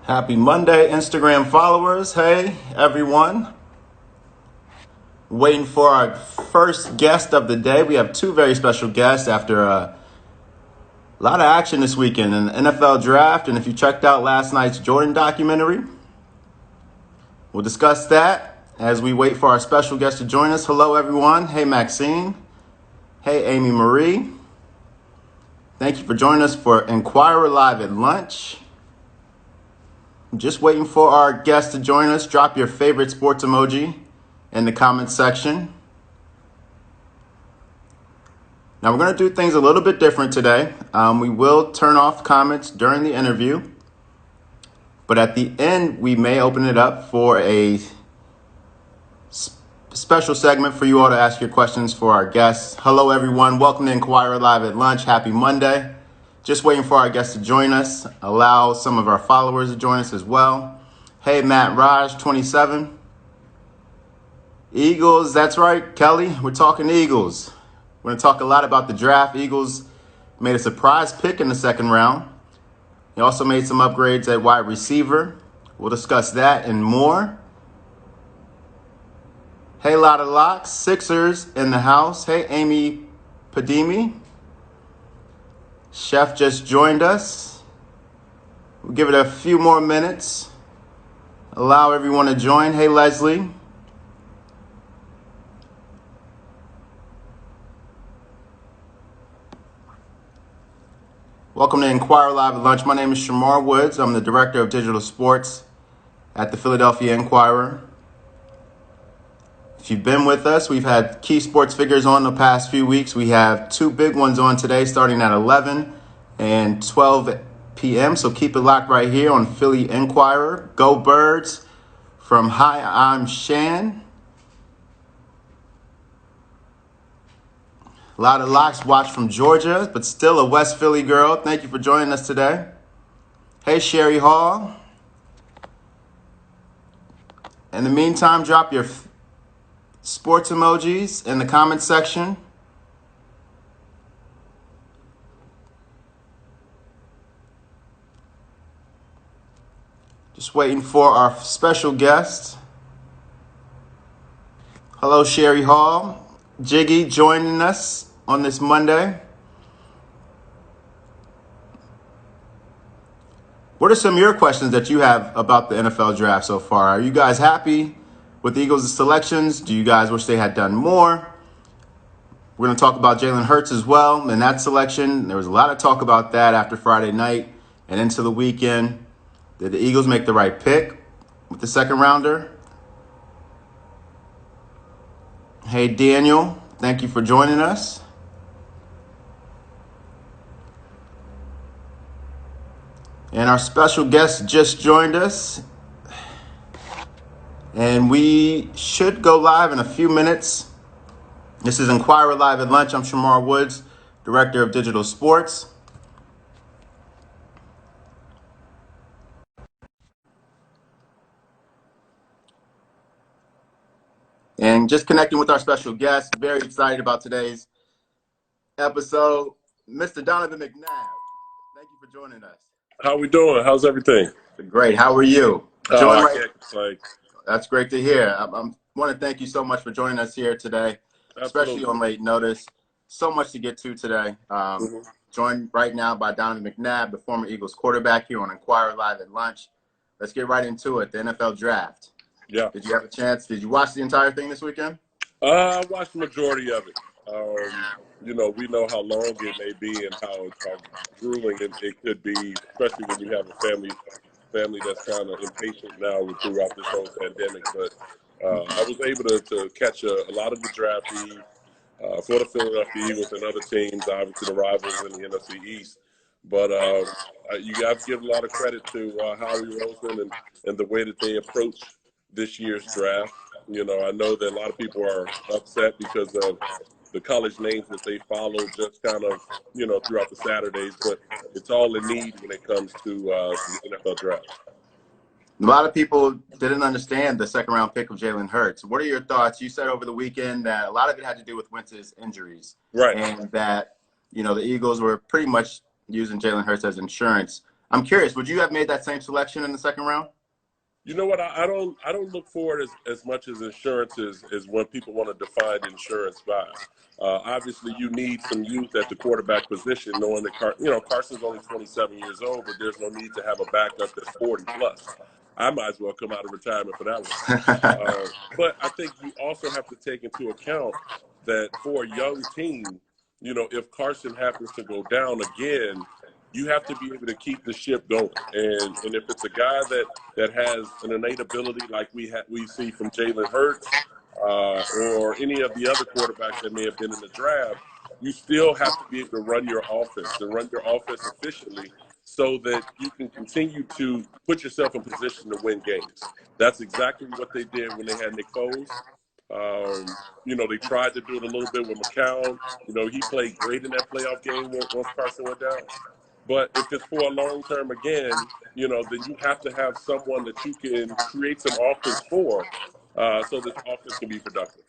Happy Monday, Instagram followers. Hey, everyone. Waiting for our first guest of the day. We have two very special guests after a lot of action this weekend in the NFL draft. And if you checked out last night's Jordan documentary, we'll discuss that as we wait for our special guest to join us. Hello, everyone. Hey, Maxine. Hey, Amy Marie. Thank you for joining us for Inquirer Live at Lunch. Just waiting for our guest to join us. Drop your favorite sports emoji in the comments section. Now we're going to do things a little bit different today. We will turn off comments during the interview, but at the end we may open it up for a special segment for you all to ask your questions for our guests. Hello everyone, welcome to Inquirer Live at Lunch. Happy Monday. Just waiting for our guests to join us. Allow some of our followers to join us as well. Hey, Matt Raj, 27. Eagles, that's right, Kelly. We're talking Eagles. We're going to talk a lot about the draft. Eagles made a surprise pick in the second round. They also made some upgrades at wide receiver. We'll discuss that and more. Hey, Lotta Locks, Sixers in the house. Hey, Amy Padimi. Chef just joined us. We'll give it a few more minutes. Allow everyone to join. Hey, Leslie. Welcome to Inquirer Live at Lunch. My name is Shamar Woods. I'm the Director of Digital Sports at the Philadelphia Inquirer. If you've been with us, we've had key sports figures on the past few weeks. We have two big ones on today starting at 11 and 12 p.m. So keep it locked right here on Philly Inquirer. Go Birds from Hi, I'm Shan. A lot of locks watch from Georgia, but still a West Philly girl. Thank you for joining us today. Hey, Sherry Hall. In the meantime, drop your sports emojis in the comments section. Just waiting for our special guest. Hello, Sherry Hall. Jiggy joining us on this Monday. What are some of your questions that you have about the NFL draft so far? Are you guys happy with the Eagles' selections? Do you guys wish they had done more? We're going to talk about Jalen Hurts as well and that selection. There was a lot of talk about that after Friday night and into the weekend. Did the Eagles make the right pick with the second rounder? Hey, Daniel, thank you for joining us. And our special guest just joined us. And we should go live in a few minutes. This is Inquirer Live at Lunch. I'm Shamar Woods, Director of Digital Sports. And just connecting with our special guest. Very excited about today's episode. Mr. Donovan McNabb, thank you for joining us. How we doing? How's everything? Great. How are you? Like, That's great to hear. I want to thank you so much for joining us here today, especially on late notice. So much to get to today. Joined right now by Donovan McNabb, the former Eagles quarterback, here on Inquirer Live at Lunch. Let's get right into it, the NFL draft. Yeah. Did you have a chance? Did you watch the entire thing this weekend? I watched the majority of it. We know how long it may be and how grueling it could be, especially when you have a family that's kind of impatient now throughout this whole pandemic. But I was able to catch a lot of the draft feed for the Philadelphia Eagles and other teams, obviously the rivals in the NFC East. But you have to give a lot of credit to Howie Roseman and the way that they approach this year's draft. I know that a lot of people are upset because of the college names that they follow just kind of, throughout the Saturdays, but it's all in need when it comes to the NFL draft. A lot of people didn't understand the second-round pick of Jalen Hurts. What are your thoughts? You said over the weekend that a lot of it had to do with Wentz's injuries. Right. And that, the Eagles were pretty much using Jalen Hurts as insurance. I'm curious, would you have made that same selection in the second round? You know what? I don't look for it as much as insurance is when people want to define insurance by. Obviously, you need some youth at the quarterback position, knowing that Carson's only 27 years old, but there's no need to have a backup that's 40 plus. I might as well come out of retirement for that one. But I think you also have to take into account that for a young team, if Carson happens to go down again, you have to be able to keep the ship going. And if it's a guy that has an innate ability like we see from Jalen Hurts or any of the other quarterbacks that may have been in the draft, you still have to be able to run your offense and run your offense efficiently so that you can continue to put yourself in position to win games. That's exactly what they did when they had Nick Foles. They tried to do it a little bit with McCown. He played great in that playoff game once Carson went down. But if it's for a long term again, then you have to have someone that you can create some offense for so that the offense can be productive.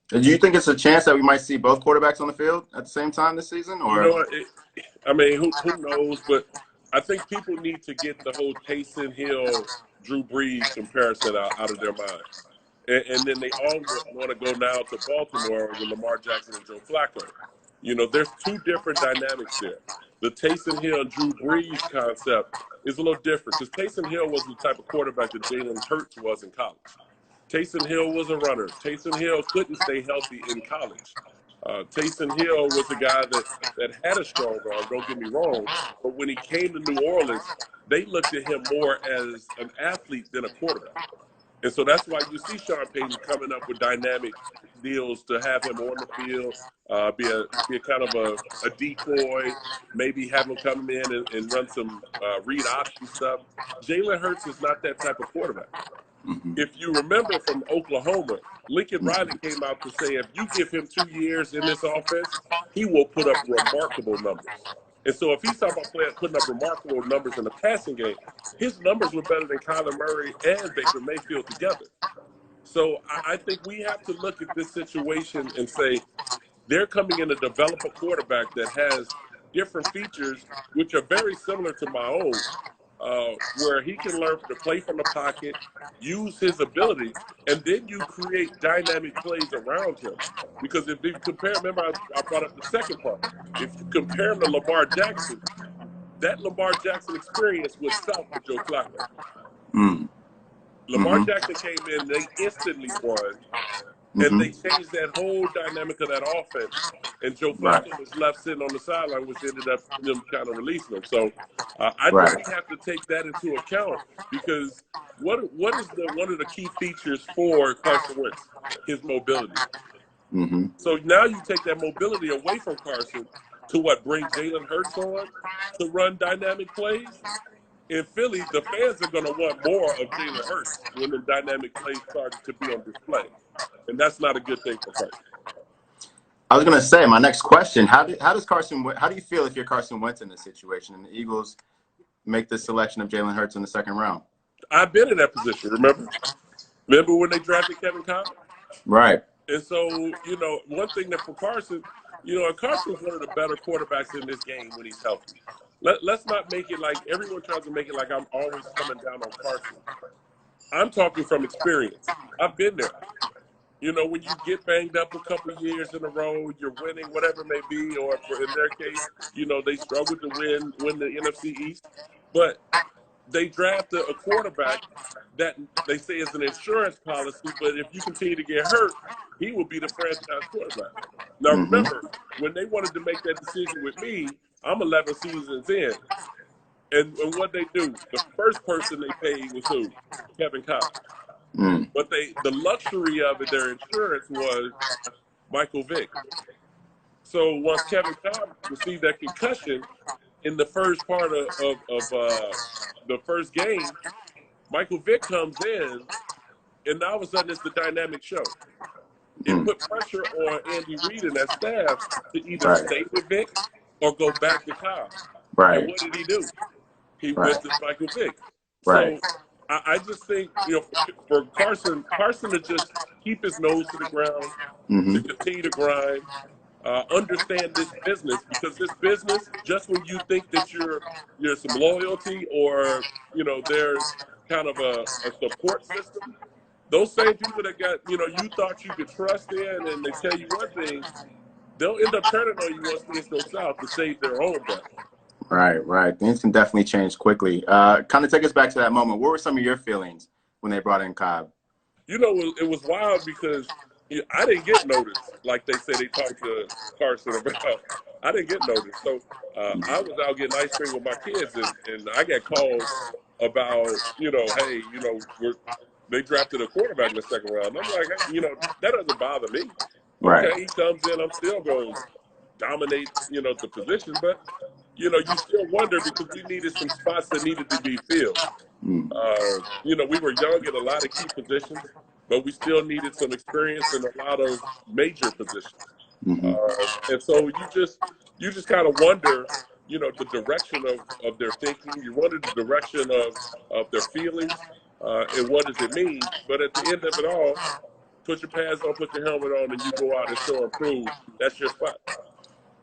Do you think it's a chance that we might see both quarterbacks on the field at the same time this season? Or Who knows? But I think people need to get the whole Taysom Hill, Drew Brees comparison out of their mind. And then they all want to go now to Baltimore with Lamar Jackson and Joe Flacco. There's two different dynamics there. The Taysom Hill and Drew Brees concept is a little different because Taysom Hill was the type of quarterback that Jalen Hurts was in college. Taysom Hill was a runner. Taysom Hill couldn't stay healthy in college. Taysom Hill was a guy that had a strong arm, don't get me wrong, but when he came to New Orleans, they looked at him more as an athlete than a quarterback. And so that's why you see Sean Payton coming up with dynamic deals to have him on the field, be a kind of a decoy, maybe have him come in and run some read option stuff. Jalen Hurts is not that type of quarterback. Mm-hmm. If you remember from Oklahoma, Lincoln Riley came out to say if you give him 2 years in this offense, he will put up remarkable numbers. And so if he's talking about putting up remarkable numbers in the passing game, his numbers were better than Kyler Murray and Baker Mayfield together. So I think we have to look at this situation and say they're coming in to develop a quarterback that has different features which are very similar to my own, where he can learn to play from the pocket, use his ability, and then you create dynamic plays around him. Because if you compare, remember I brought up the second part. If you compare him to Lamar Jackson, that Lamar Jackson experience was south for Joe Flacco. Mm. Lamar Mm-hmm. Jackson came in, they instantly won, Mm-hmm. and they changed that whole dynamic of that offense. And Joe Flacco was left sitting on the sideline, which ended up them kind of releasing him. So I think we have to take that into account because what is one of the key features for Carson Wentz? His mobility. Mm-hmm. So now you take that mobility away from Carson to bring Jalen Hurts on to run dynamic plays. In Philly, the fans are going to want more of Jalen Hurts when the dynamic plays start to be on display. And that's not a good thing for Carson. I was going to say, my next question, how do you feel if you're Carson Wentz in this situation and the Eagles make the selection of Jalen Hurts in the second round? I've been in that position, remember? Remember when they drafted Kevin Cobb? Right. And so, one thing that for Carson, Carson's one of the better quarterbacks in this game when he's healthy. Let's not make it like everyone tries to make it like I'm always coming down on Carson. I'm talking from experience. I've been there. When you get banged up a couple of years in a row, you're winning, whatever it may be, or in their case, they struggled to win the NFC East. But they draft a quarterback that they say is an insurance policy, but if you continue to get hurt, he will be the franchise quarterback. Now, remember, when they wanted to make that decision with me, I'm 11 seasons in. And what they do, the first person they paid was who? Kevin Cobb. Mm. But the luxury of it, their insurance was Michael Vick. So once Kevin Cobb received that concussion in the first part of the first game, Michael Vick comes in, and all of a sudden it's the dynamic show. It put pressure on Andy Reid and that staff to either stay with Vick or go back to Cobb. Right. And what did he do? He went to Michael Vick. Right. So I just think, for Carson to just keep his nose to the ground, to continue to grind, understand this business, because this business, just when you think that you're some loyalty, or there's kind of a support system, those same people that got you thought you could trust in, and they tell you one thing, they'll end up turning on you once things go south to save their own butt. Right. Things can definitely change quickly. Kind of take us back to that moment. What were some of your feelings when they brought in Cobb? It was wild because I didn't get noticed like they say they talked to Carson about. I didn't get noticed. So I was out getting ice cream with my kids, and I got calls about, hey, they drafted a quarterback in the second round. And I'm like, hey, that doesn't bother me. Right. Okay, he comes in, I'm still going to dominate, the position. But, you still wonder, because we needed some spots that needed to be filled. We were young in a lot of key positions, but we still needed some experience in a lot of major positions. And so you just kind of wonder, the direction of their thinking. You wonder the direction of their feelings, and what does it mean. But at the end of it all, put your pads on, put your helmet on, and you go out and show and prove that's your spot.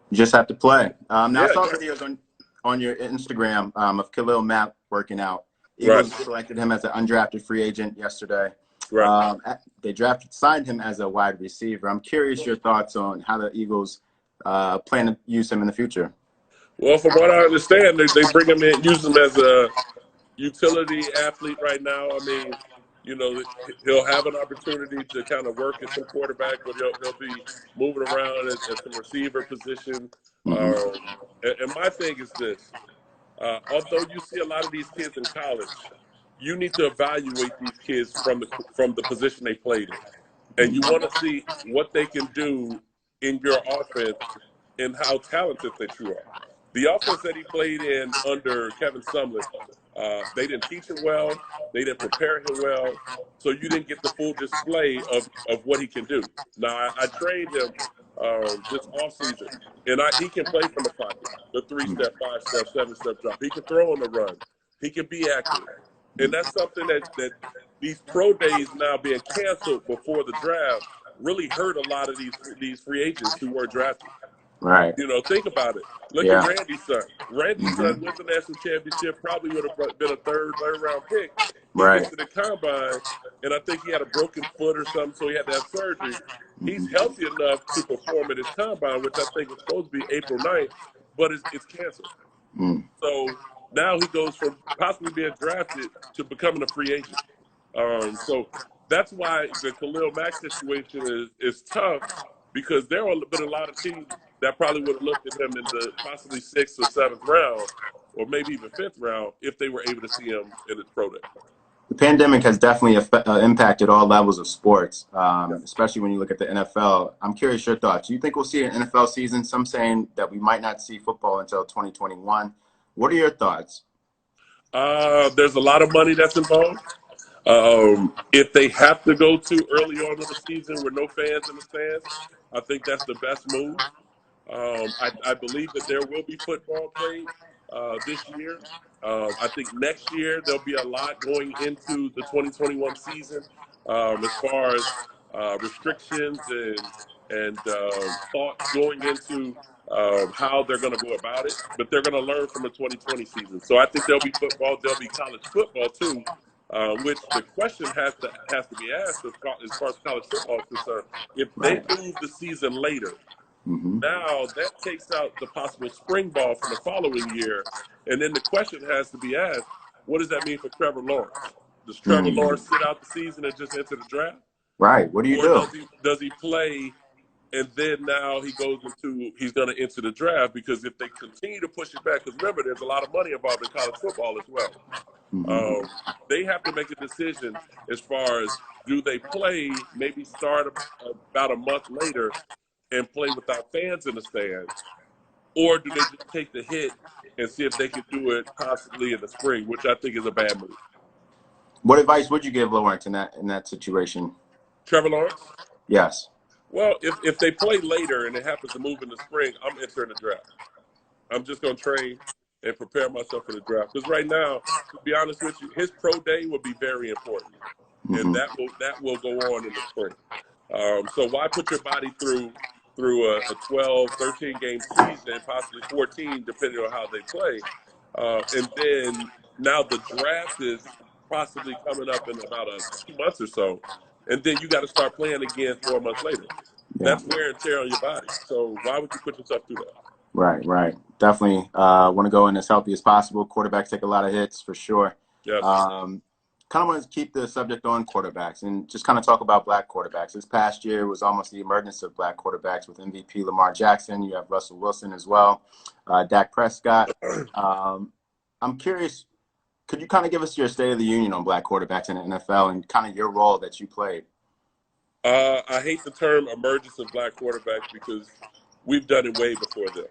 You just have to play. Now, I saw exactly. videos on your Instagram of Khalil Mack working out. Eagles selected him as an undrafted free agent yesterday. Right. They signed him as a wide receiver. I'm curious your thoughts on how the Eagles plan to use him in the future. Well, from what I understand, they bring him in, use him as a utility athlete right now. I mean, he'll have an opportunity to kind of work at some quarterback, but he'll be moving around at some receiver position. And my thing is this. Although you see a lot of these kids in college, you need to evaluate these kids from the position they played in. And you want to see what they can do in your offense and how talented that you are. The offense that he played in under Kevin Sumlin, they didn't teach him well. They didn't prepare him well. So you didn't get the full display of what he can do. Now, I trained him this offseason, and he can play from the pocket, the 3-step, 5-step, 7-step drop. He can throw on the run. He can be accurate. And that's something that these pro days now being canceled before the draft really hurt a lot of these free agents who were drafted. Right. Think about it. Look at Randy's son. Randy's son wins the national championship, probably would have been a third round pick. He gets to the combine, and I think he had a broken foot or something, so he had to have surgery. He's healthy enough to perform at his combine, which I think was supposed to be April 9th, but it's canceled. So now he goes from possibly being drafted to becoming a free agent. So that's why the Khalil Mack situation is tough, because there have been a lot of teams that probably would have looked at him in the possibly 6th or 7th round, or maybe even 5th round, if they were able to see him in his pro day. The pandemic has definitely impacted all levels of sports, especially when you look at the NFL. I'm curious your thoughts. Do you think we'll see an NFL season? Some saying that we might not see football until 2021. What are your thoughts? There's a lot of money that's involved. If they have to go too early on in the season with no fans in the stands, I think that's the best move. I believe that there will be football played this year. I think next year there'll be a lot going into the 2021 season as far as restrictions and thoughts going into how they're going to go about it. But they're going to learn from the 2020 season. So I think there'll be football. There'll be college football too. Which the question has to be asked as far as college football is concerned. If they move the season later, now that takes out the possible spring ball from the following year, and then the question has to be asked: what does that mean for Trevor Lawrence? Does Trevor Lawrence sit out the season and just enter the draft? Right. What do you do? Or does he play, and then now he's going to enter the draft? Because if they continue to push it back, because remember, there's a lot of money involved in college football as well. They have to make a decision as far as, do they play, maybe start about a month later and play without fans in the stands, or do they just take the hit and see if they can do it possibly in the spring, which I think is a bad move. What advice would you give Lawrence in that situation? Trevor Lawrence? Yes. Well, if they play later and it happens to move in the spring, I'm entering the draft. I'm just going to train and prepare myself for the draft. Because right now, to be honest with you, his pro day will be very important. And that will go on in the spring. So why put your body through through a 12, 13-game season, possibly 14, depending on how they play. And then now the draft is possibly coming up in about 2 months or so. And then you got to start playing again 4 months later. Yeah. That's wear and tear on your body. So why would you put yourself through that? Right. Definitely want to go in as healthy as possible. Quarterbacks take a lot of hits for sure. Yes. Kind of want to keep the subject on quarterbacks and just kind of talk about black quarterbacks. This past year was almost the emergence of black quarterbacks with MVP Lamar Jackson. You have Russell Wilson as well, Dak Prescott. I'm curious, could you kind of give us your state of the union on black quarterbacks in the NFL and kind of your role that you played? I hate the term emergence of black quarterbacks because we've done it way before them.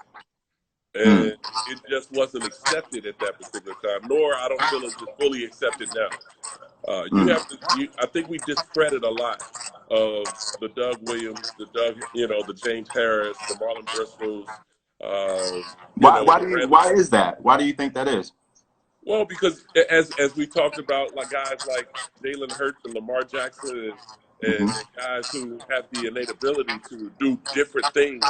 And it just wasn't accepted at that particular time, nor I don't feel it's fully accepted now. I think we discredit a lot of the Doug Williams, the James Harris, the Marlon Bristols. Why is that? Why do you think that is? Well, because as we talked about, like guys like Jalen Hurts and Lamar Jackson and guys who have the innate ability to do different things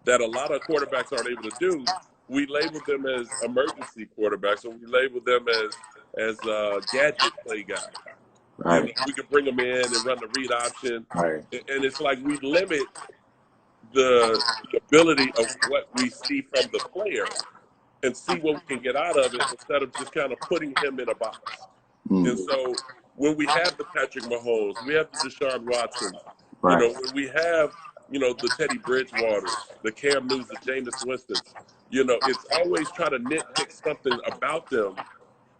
that a lot of quarterbacks aren't able to do, we label them as emergency quarterbacks, or we label them as gadget play guys. Right. We can bring them in and run the read option, right. And it's like we limit the ability of what we see from the player and see what we can get out of it instead of just kind of putting him in a box. And so when we have the Patrick Mahomes, we have the Deshaun Watsons, right. When we have, the Teddy Bridgewaters, the Cam Newtons, the Jameis Winstons, it's always trying to nitpick something about them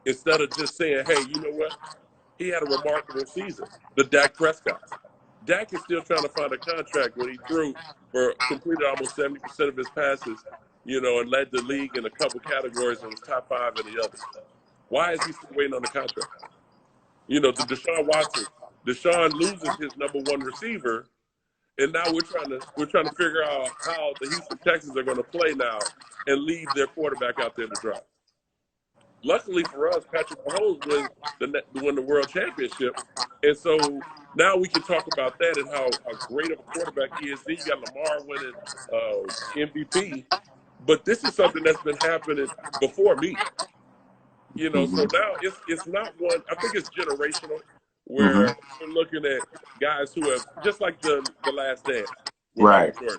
instead of just saying, hey, you know what? He had a remarkable season. The Dak Prescott. Dak is still trying to find a contract when he completed almost 70% of his passes, and led the league in a couple categories and was top 5 in the others. Why is he still waiting on the contract? The Deshaun Watson. Deshaun loses his number 1 receiver, and now we're trying to figure out how the Houston Texans are going to play now and leave their quarterback out there to dry. Luckily for us, Patrick Mahomes won the world championship, and so now we can talk about that and how great of a quarterback he is. Then you got Lamar winning MVP, but this is something that's been happening before me. So now it's not one. I think it's generational, where we're looking at guys who have just like the Last Dance with Michael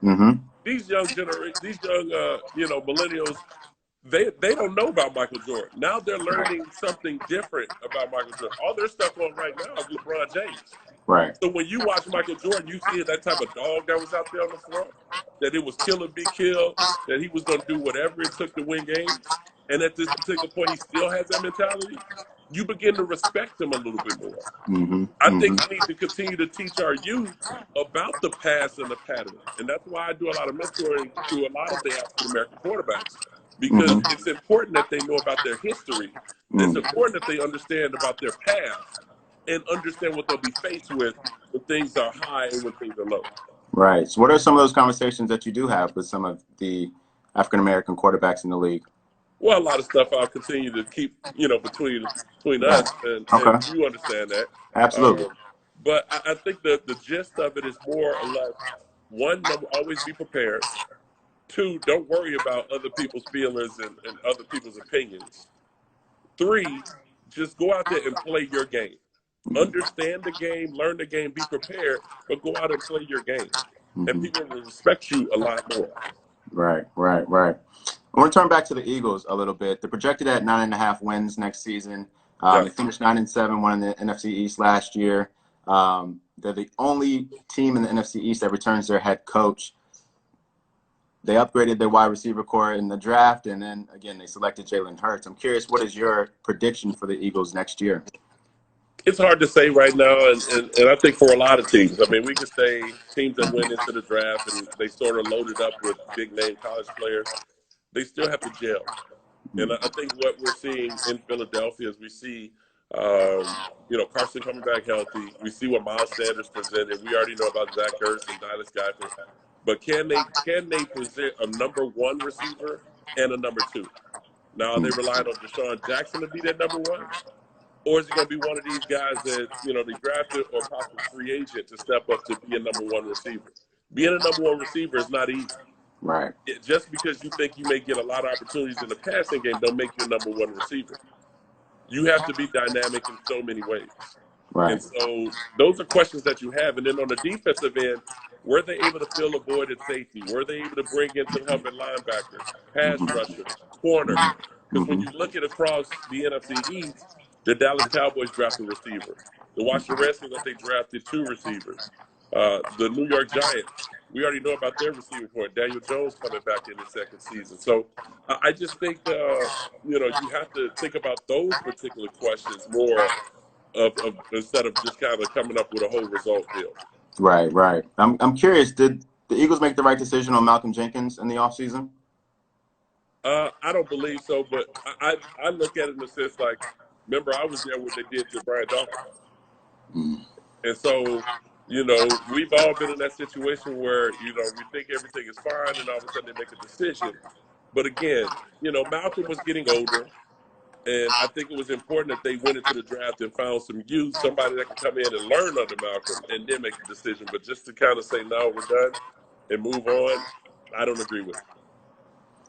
Jordan. These young millennials. They don't know about Michael Jordan. Now they're learning something different about Michael Jordan. All their stuff on right now is LeBron James. Right. So when you watch Michael Jordan, you see that type of dog that was out there on the floor, that it was kill or be killed, that he was going to do whatever it took to win games. And at this particular point, he still has that mentality. You begin to respect him a little bit more. I think we need to continue to teach our youth about the past and the pattern. And that's why I do a lot of mentoring to a lot of the African-American quarterbacks. Because it's important that they know about their history. It's important that they understand about their past and understand what they'll be faced with when things are high and when things are low. Right. So what are some of those conversations that you do have with some of the African-American quarterbacks in the league? Well, a lot of stuff I'll continue to keep, between us, and you understand that. Absolutely. But I think the gist of it is more or less, one, always be prepared. 2, don't worry about other people's feelings and other people's opinions. 3, just go out there and play your game. Understand the game, learn the game, be prepared, but go out and play your game. And people will respect you a lot more. Right. I want to turn back to the Eagles a little bit. They're projected at 9.5 wins next season. They finished 9-7, won the NFC East last year. They're the only team in the NFC East that returns their head coach. They upgraded their wide receiver core in the draft, and then, again, they selected Jalen Hurts. I'm curious, what is your prediction for the Eagles next year? It's hard to say right now, and I think for a lot of teams. I mean, we could say teams that went into the draft and they sort of loaded up with big-name college players, they still have to gel. And I think what we're seeing in Philadelphia is we see, Carson coming back healthy. We see what Miles Sanders presented. We already know about Zach Ertz and Dallas Goedert. But can they present a number 1 receiver and a number 2? Now, are they relying on Deshaun Jackson to be that number 1? Or is it going to be one of these guys that, they drafted or possibly free agent to step up to be a number 1 receiver? Being a number one receiver is not easy. Right. Just because you think you may get a lot of opportunities in the passing game don't make you a number one receiver. You have to be dynamic in so many ways. And Right. so those are questions that you have. And then on the defensive end, were they able to fill a void at safety? Were they able to bring in some help at linebacker, pass rusher, corner? Because when you look at across the NFC East, the Dallas Cowboys drafted a receiver. The Washington Redskins, I think, drafted 2 receivers. The New York Giants, we already know about their receiving point. Daniel Jones coming back in his second season. So I just think, you have to think about those particular questions more of instead of just kind of coming up with a whole result deal. Right, right. I'm curious, did the Eagles make the right decision on Malcolm Jenkins in the offseason? I don't believe so, but I look at it in the sense like, remember, I was there when they did to Brian Dawkins. And so, we've all been in that situation where, we think everything is fine and all of a sudden they make a decision. But again, Malcolm was getting older. And I think it was important that they went into the draft and found some youth, somebody that could come in and learn under Malcolm and then make the decision. But just to kind of say, no, we're done and move on, I don't agree with it.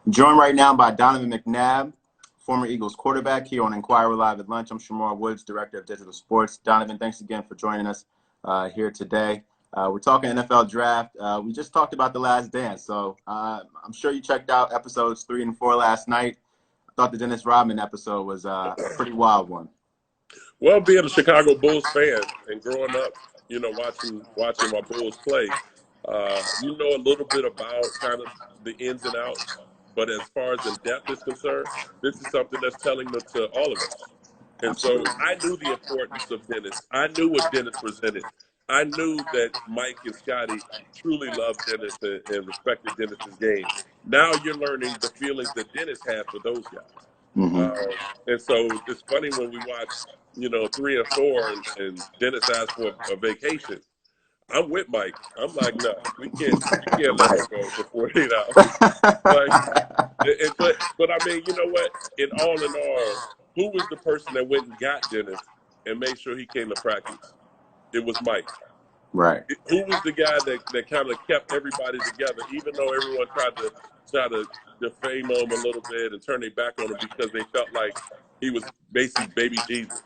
Joined right now by Donovan McNabb, former Eagles quarterback, here on Inquirer Live at Lunch. I'm Shamar Woods, Director of Digital Sports. Donovan, thanks again for joining us here today. We're talking NFL Draft. We just talked about The Last Dance, so I'm sure you checked out episodes 3 and 4 last night. I thought the Dennis Rodman episode was a pretty wild one. Well, being a Chicago Bulls fan and growing up, watching my Bulls play, you know a little bit about kind of the ins and outs. But as far as in depth is concerned, this is something that's telling them to all of us. And Absolutely. so I knew the importance of Dennis. I knew what Dennis presented. I knew that Mike and Scotty truly loved Dennis and respected Dennis's game. Now you're learning the feelings that Dennis had for those guys. And so it's funny when we watch, 3 and 4 and Dennis asked for a vacation. I'm with Mike. I'm like, no, we can't let him go for 48 hours. But I mean, you know what? In all, who was the person that went and got Dennis and made sure he came to practice? It was Mike. Right. Who was the guy that kind of kept everybody together, even though everyone tried to defame him a little bit and turn their back on him because they felt like he was basically baby Jesus?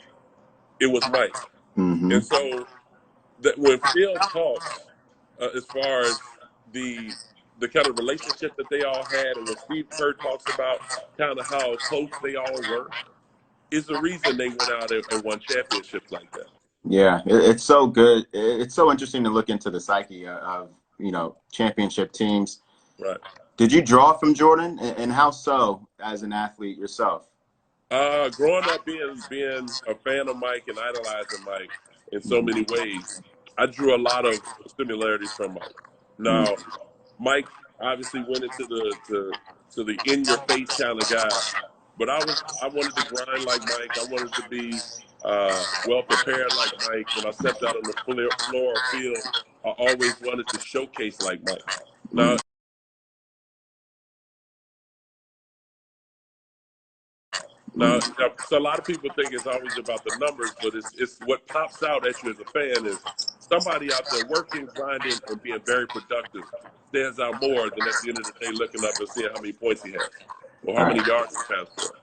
It was Mike. And so that when Phil talks as far as the kind of relationship that they all had, and when Steve Kerr talks about kind of how close they all were, is the reason they went out and won championships like that. Yeah, it's so good. It's so interesting to look into the psyche of, championship teams. Right. Did you draw from Jordan, and how so as an athlete yourself? Growing up being a fan of Mike and idolizing Mike in so many ways, I drew a lot of similarities from Mike. Now, Mike obviously went into the in your face kind of guy, but I wanted to grind like Mike. I wanted to be well prepared like Mike. When I stepped out on the floor or field, I always wanted to showcase like Mike. Now, so a lot of people think it's always about the numbers, but it's what pops out at you as a fan is somebody out there working, grinding, and being very productive stands out more than at the end of the day looking up and seeing how many points he has or how many yards he passed for.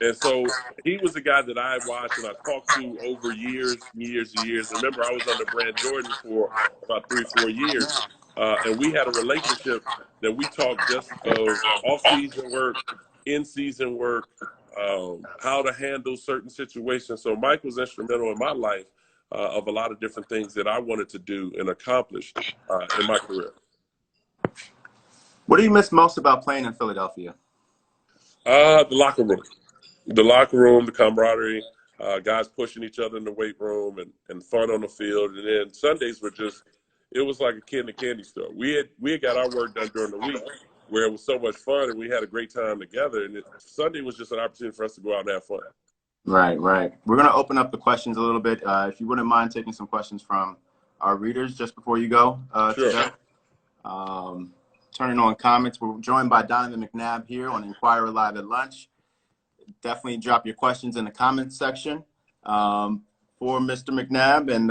And so he was the guy that I watched and I talked to over years. Remember, I was under Brand Jordan for about 3-4 years, and we had a relationship that we talked just of off-season work, in-season work, how to handle certain situations. So Mike was instrumental in my life of a lot of different things that I wanted to do and accomplish in my career. What do you miss most about playing in Philadelphia? The locker room. The locker room, the camaraderie, guys pushing each other in the weight room and fun on the field. And then Sundays were it was like a kid in a candy store. We had got our work done during the week where it was so much fun and we had a great time together. And Sunday was just an opportunity for us to go out and have fun. Right, right. We're going to open up the questions a little bit. If you wouldn't mind taking some questions from our readers just before you go Sure. today. Turning on comments, we're joined by Donovan McNabb here on Inquirer Live at Lunch. Definitely drop your questions in the comments section for Mr. McNabb. And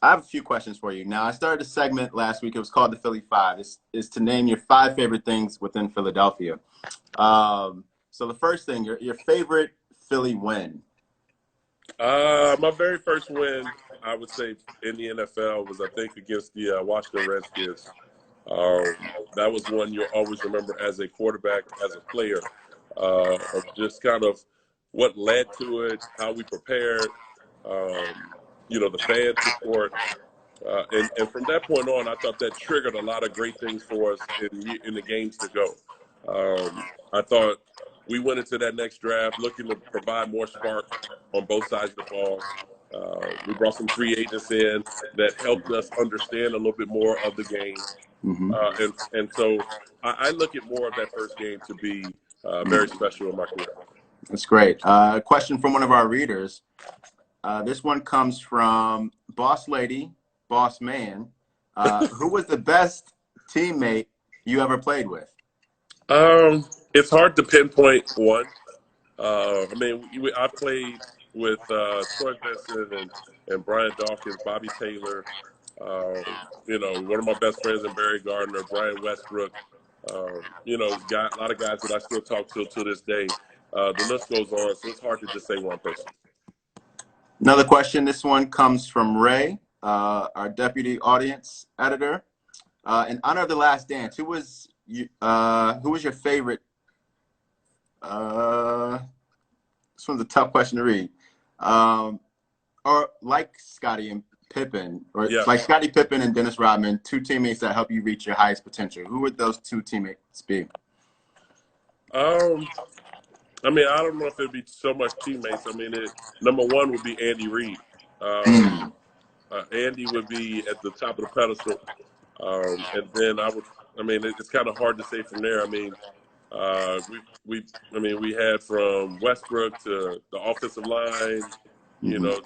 I have a few questions for you. Now, I started a segment last week. It was called the Philly Five. It's is to name your 5 favorite things within Philadelphia. So the first thing, your favorite Philly win. My very first win, I would say, in the NFL was, I think, against the Washington Redskins. That was one you'll always remember as a quarterback, as a player, of just kind of what led to it, how we prepared, the fan support. And from that point on, I thought that triggered a lot of great things for us in the games to go. I thought we went into that next draft looking to provide more spark on both sides of the ball. We brought some free agents in that helped us understand a little bit more of the game. Mm-hmm. And so I look at more of that first game to be very special in my career. That's great. A question from one of our readers. This one comes from Boss Lady, Boss Man. Who was the best teammate you ever played with? It's hard to pinpoint one. I played with Troy Vincent and Brian Dawkins, Bobby Taylor. One of my best friends in Barry Gardner, Brian Westbrook. A lot of guys that I still talk to this day. The list goes on, so it's hard to just say one person. Another question. This one comes from Ray, our deputy audience editor. In honor of The Last Dance, who was your favorite? This one's a tough question to read. Or like Scottie and Pippen, or Yeah. like Scottie Pippen and Dennis Rodman, 2 teammates that help you reach your highest potential. Who would those 2 teammates be? I don't know if it'd be so much teammates. Number one would be Andy Reid. Andy would be at the top of the pedestal. And then it's kind of hard to say from there. We had from Westbrook to the offensive line, to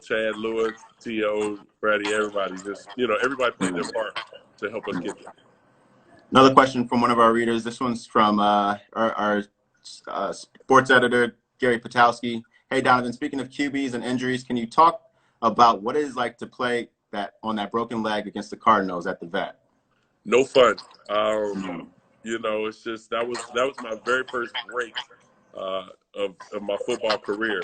Chad Lewis, T.O., Brady, everybody. Everybody played their part to help us get there. Another question from one of our readers. This one's from our sports editor, Gary Patowski. Hey, Donovan, speaking of QBs and injuries, can you talk about what it is like to play on that broken leg against the Cardinals at the Vet? No fun. It's just that was my very first break of my football career,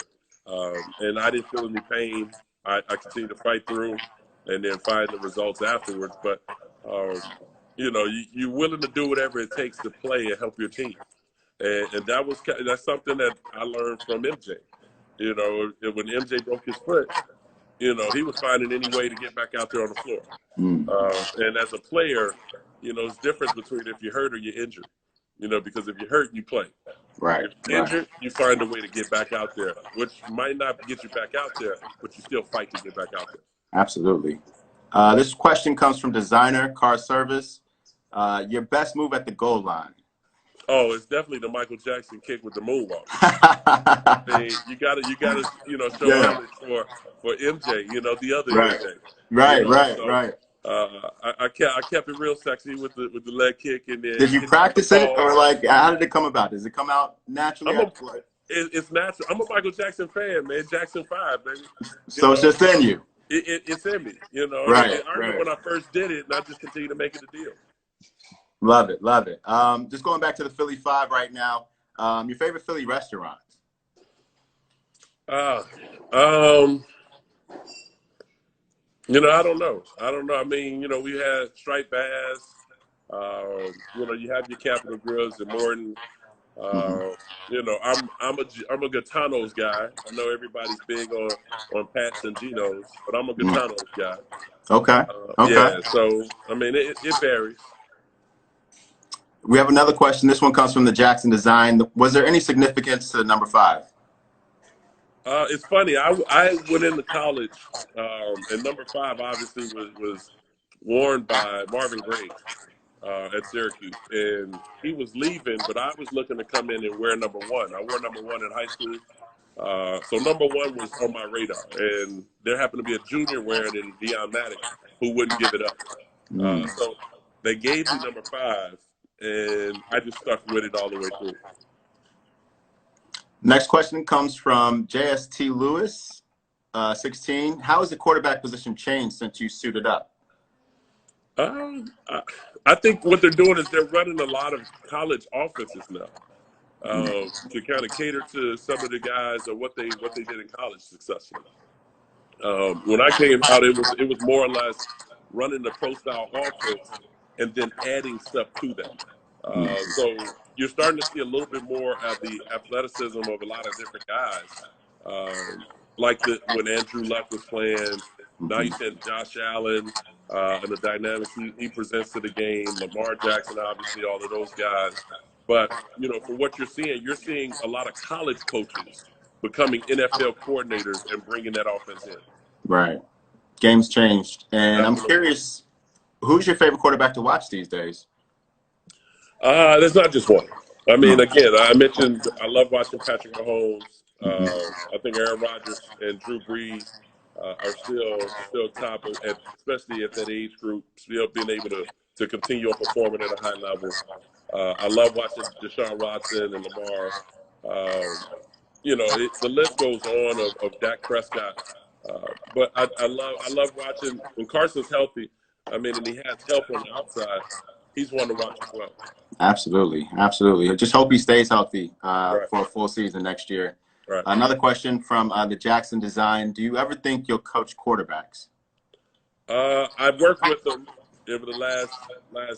and I didn't feel any pain. I continued to fight through, and then find the results afterwards. But you're willing to do whatever it takes to play and help your team, and that's something that I learned from MJ. When MJ broke his foot, he was finding any way to get back out there on the floor. And as a player, it's difference between if you're hurt or you're injured. Because if you're hurt, you play. Right. If you're injured, you find a way to get back out there, which might not get you back out there, but you still fight to get back out there. Absolutely. This question comes from Designer Car Service. Your best move at the goal line? Oh, it's definitely the Michael Jackson kick with the moonwalk. You gotta, show homage for MJ. The other MJ. Right. I kept it real sexy with the leg kick, and then did you practice it, or how did it come about? Does it come out naturally? It's natural. I'm a Michael Jackson fan, man. Jackson 5, baby. So it's just in you. It's in me, Right. I remember when I first did it, and I just continue to make it a deal. Love it. Just going back to the Philly 5 right now. Your favorite Philly restaurant? I don't know. We had striped bass. You have your Capitol Grills and Morton. I'm a Gaetano's guy. I know everybody's big on Pat's and Geno's, but I'm a Gaetano's guy. Okay. Yeah. So it varies. We have another question. This one comes from the Jackson Design. Was there any significance to the number 5? It's funny. I went into college, and number 5 obviously was worn by Marvin Gaye at Syracuse, and he was leaving, but I was looking to come in and wear number 1. I wore number 1 in high school, so number 1 was on my radar, and there happened to be a junior wearing it in Deion Maddox who wouldn't give it up. So they gave me number 5. And I just stuck with it all the way through. Next question comes from JST Lewis. 16. How has the quarterback position changed since you suited up? I think what they're doing is they're running a lot of college offenses now to kind of cater to some of the guys or what they did in college successfully. When I came out, it was more or less running the pro style offense and then adding stuff to that. So you're starting to see a little bit more of the athleticism of a lot of different guys, like when Andrew Luck was playing. Now you said Josh Allen and the dynamics he presents to the game. Lamar Jackson, obviously, all of those guys. But for what you're seeing a lot of college coaches becoming NFL coordinators and bringing that offense in. Right. Game's changed. And I'm Absolutely. curious, who's your favorite quarterback to watch these days? There's not just one. I mean, again, I mentioned I love watching Patrick Mahomes. I think Aaron Rodgers and Drew Brees are still top, especially at that age group, still being able to continue on performing at a high level. I love watching Deshaun Watson and Lamar. The list goes on of Dak Prescott. But I love watching when Carson's healthy. I mean, and he has help on the outside. He's one to watch as well. Absolutely. Absolutely. I just hope he stays healthy Right. for a full season next year. Right. Another question from the Jackson Design. Do you ever think you'll coach quarterbacks? I've worked with them over the last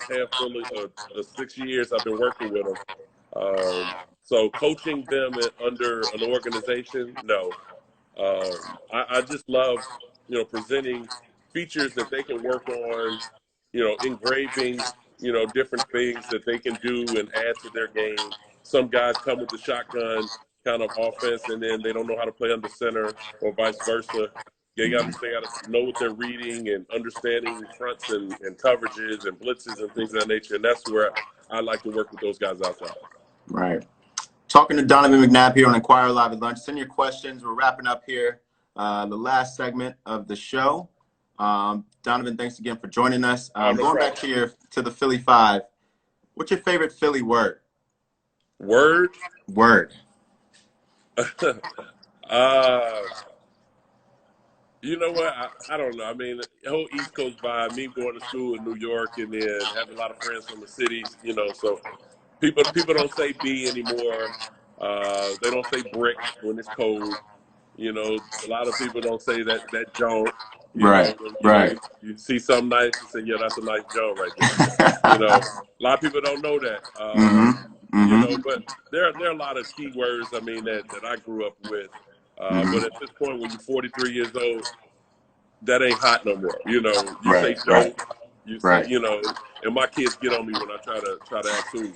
handful of 6 years. I've been working with them. So coaching them under an organization, no. I just love, presenting features that they can work on, engraving, different things that they can do and add to their game. Some guys come with the shotgun kind of offense, and then they don't know how to play under center or vice versa. They got to know what they're reading and understanding fronts and coverages and blitzes and things of that nature. And that's where I like to work with those guys outside. Right. Talking to Donovan McNabb here on Inquirer Live at Lunch. Send your questions. We're wrapping up here, the last segment of the show. Donovan, thanks again for joining us. Going back to the Philly Five, what's your favorite Philly word? Word? Word. You know what? I don't know. I mean, the whole East Coast vibe, me going to school in New York and then having a lot of friends from the cities, so people don't say B anymore. They don't say brick when it's cold. A lot of people don't say that joint. Right. You see something nice, you say, yeah, that's a nice joint right there. A lot of people don't know that. But there are a lot of key words, I mean, that I grew up with. But at this point, when you're 43 years old, that ain't hot no more. You say dope. You say, and my kids get on me when I try to act cool.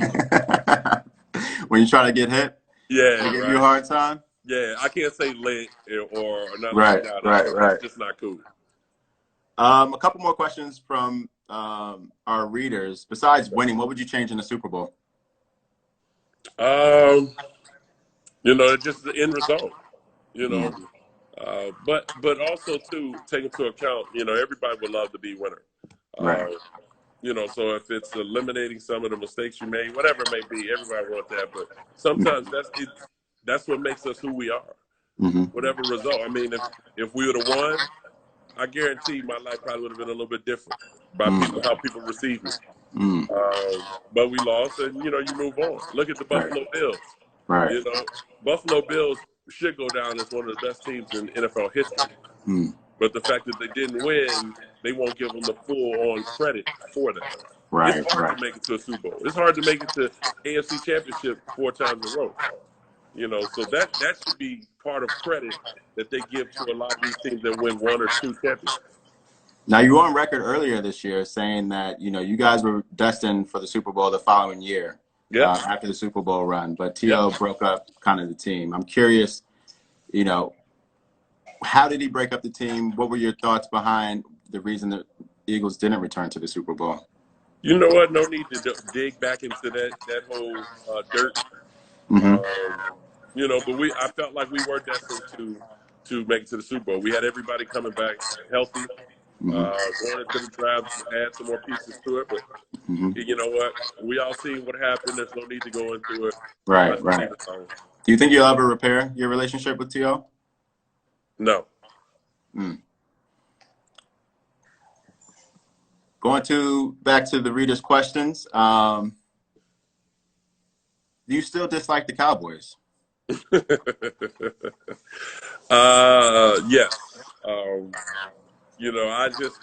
When you try to get hit? Yeah, they give you a hard time? Yeah, I can't say lit or nothing like that. Right. It's just not cool. A couple more questions from our readers. Besides winning, what would you change in the Super Bowl? Just the end result. But also to take into account, everybody would love to be a winner. So if it's eliminating some of the mistakes you made, whatever it may be, everybody wants that. But sometimes that's what makes us who we are. Whatever result. I mean, if we would have won, I guarantee my life probably would have been a little bit different by how people receive me. But we lost, and you move on. Look at the Buffalo Bills. Right. Buffalo Bills should go down as one of the best teams in NFL history. But the fact that they didn't win, they won't give them the full-on credit for that. Right. It's hard to make it to a Super Bowl. It's hard to make it to AFC Championship 4 times in a row. So that should be part of credit that they give to a lot of these teams that win 1 or 2 championships. Now, you were on record earlier this year saying that, you guys were destined for the Super Bowl the following year after the Super Bowl run, but T.O. broke up kind of the team. I'm curious, how did he break up the team? What were your thoughts behind the reason that Eagles didn't return to the Super Bowl? You know what? No need to dig back into that whole dirt. But I felt like we were destined to make it to the Super Bowl. We had everybody coming back healthy. Going into the draft, add some more pieces to it. But you know what? We all seen what happened. There's no need to go into it. Right. Do you think you'll ever repair your relationship with T.O.? No. Mm. Back to the readers' questions. Do you still dislike the Cowboys? Yes.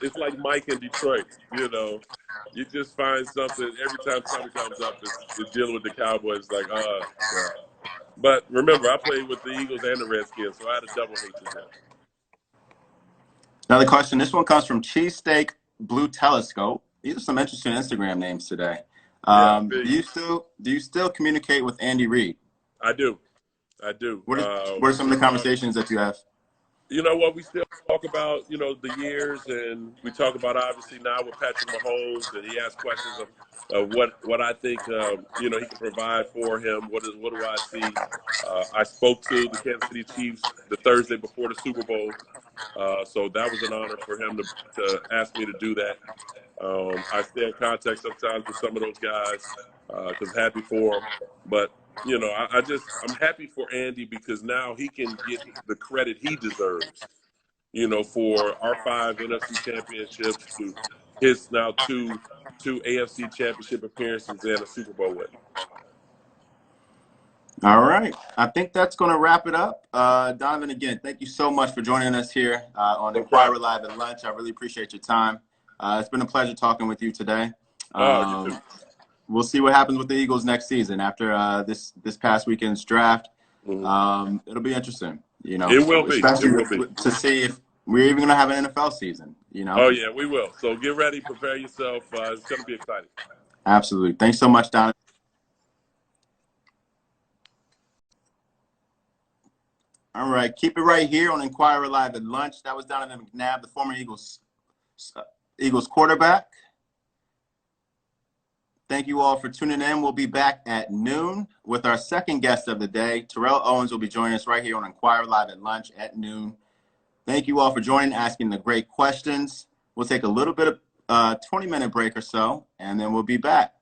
It's like Mike in Detroit. You just find something every time something comes up. It's dealing with the Cowboys. Like, yeah. But remember, I played with the Eagles and the Redskins, so I had a double hatred there. Another question. This one comes from Cheesesteak Blue Telescope. These are some interesting Instagram names today. Yeah, Do you still communicate with Andy Reid? I do. What are some of the conversations that you have? You know what? We still talk about, the years, and we talk about obviously now with Patrick Mahomes, and he asks questions of what I think, he can provide for him. What do I see? I spoke to the Kansas City Chiefs the Thursday before the Super Bowl, so that was an honor for him to ask me to do that. I stay in contact sometimes with some of those guys because happy for them, but I'm happy for Andy because now he can get the credit he deserves, for our 5 NFC championships to his now two AFC championship appearances and a Super Bowl win. All right. I think that's going to wrap it up. Donovan, again, thank you so much for joining us here on Inquirer Live at Lunch. I really appreciate your time. It's been a pleasure talking with you today. You too. We'll see what happens with the Eagles next season after this past weekend's draft. Mm-hmm. It'll be interesting, It will be. Especially to see if we're even going to have an NFL season, Oh, yeah, we will. So get ready, prepare yourself. It's going to be exciting. Absolutely. Thanks so much, Donovan. All right, keep it right here on Inquirer Live at Lunch. That was Donovan McNabb, the former Eagles quarterback. Thank you all for tuning in. We'll be back at noon with our second guest of the day. Terrell Owens will be joining us right here on Inquirer Live at Lunch at noon. Thank you all for joining, asking the great questions. We'll take a little bit of 20-minute break or so, and then we'll be back.